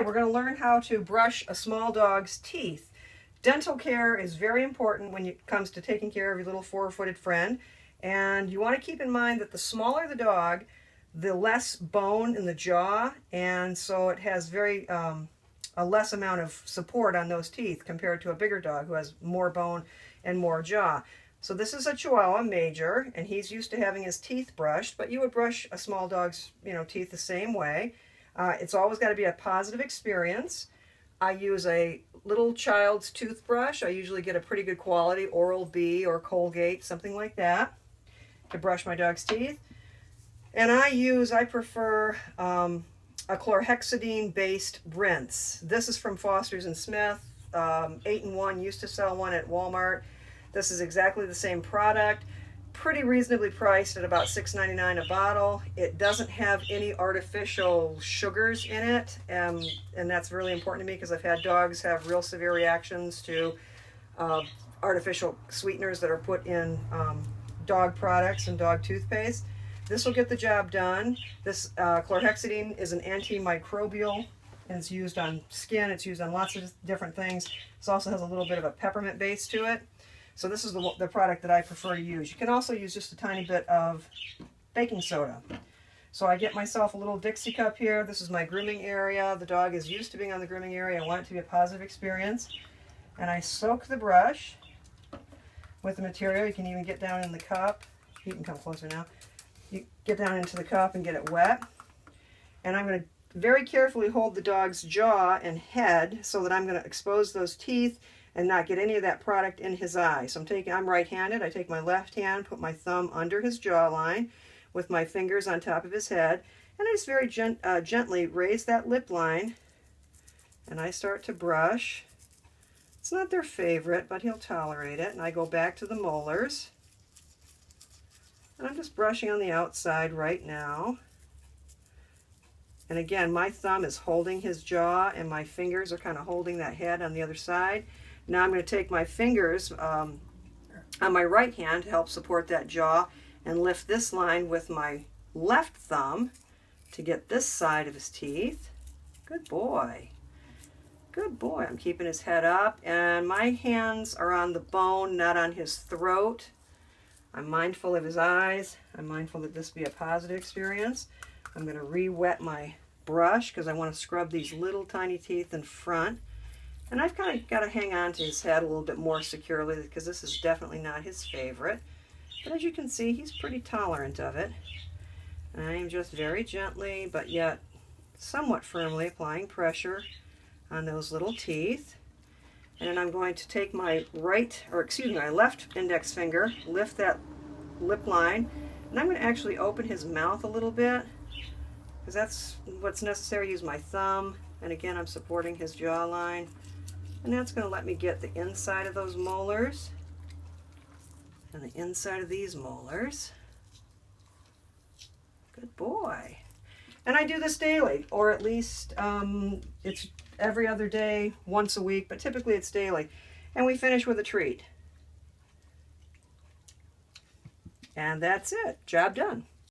right, we're going to learn how to brush a small dog's teeth. Dental care is very important when it comes to taking care of your little four-footed friend. And you want to keep in mind that the smaller the dog, the less bone in the jaw, and so it has a less amount of support on those teeth compared to a bigger dog who has more bone and more jaw. So this is a Chihuahua Major, and he's used to having his teeth brushed, but you would brush a small dog's teeth the same way. It's always got to be a positive experience. I use a little child's toothbrush. I usually get a pretty good quality Oral-B or Colgate, something like that, to brush my dog's teeth. And I prefer a chlorhexidine-based rinse. This is from Foster's and Smith. 8-in-1 used to sell one at Walmart. This is exactly the same product, pretty reasonably priced at about $6.99 a bottle. It doesn't have any artificial sugars in it, and that's really important to me because I've had dogs have real severe reactions to artificial sweeteners that are put in dog products and dog toothpaste. This will get the job done. This chlorhexidine is an antimicrobial, and it's used on skin. It's used on lots of different things. This also has a little bit of a peppermint base to it. So this is the product that I prefer to use. You can also use just a tiny bit of baking soda. So I get myself a little Dixie cup here. This is my grooming area. The dog is used to being on the grooming area. I want it to be a positive experience. And I soak the brush with the material. You can even get down in the cup. You can come closer now. You get down into the cup and get it wet. And I'm going to very carefully hold the dog's jaw and head so that I'm going to expose those teeth and not get any of that product in his eye. So I'm right-handed. I take my left hand, put my thumb under his jawline with my fingers on top of his head, and I just very gently raise that lip line, and I start to brush. It's not their favorite, but he'll tolerate it. And I go back to the molars, and I'm just brushing on the outside right now. And again, my thumb is holding his jaw, and my fingers are kind of holding that head on the other side. Now I'm going to take my fingers on my right hand to help support that jaw and lift this line with my left thumb to get this side of his teeth. Good boy. Good boy. I'm keeping his head up, and my hands are on the bone, not on his throat. I'm mindful of his eyes. I'm mindful that this be a positive experience. I'm going to re-wet my brush because I want to scrub these little tiny teeth in front. And I've kind of got to hang on to his head a little bit more securely because this is definitely not his favorite. But as you can see, he's pretty tolerant of it. And I am just very gently, but yet somewhat firmly applying pressure on those little teeth. And then I'm going to take my left index finger, lift that lip line, and I'm going to actually open his mouth a little bit because that's what's necessary. Use my thumb, and again, I'm supporting his jawline. And that's going to let me get the inside of those molars and the inside of these molars. Good boy. And I do this daily, or at least it's every other day, once a week, but typically it's daily. And we finish with a treat. And that's it. Job done.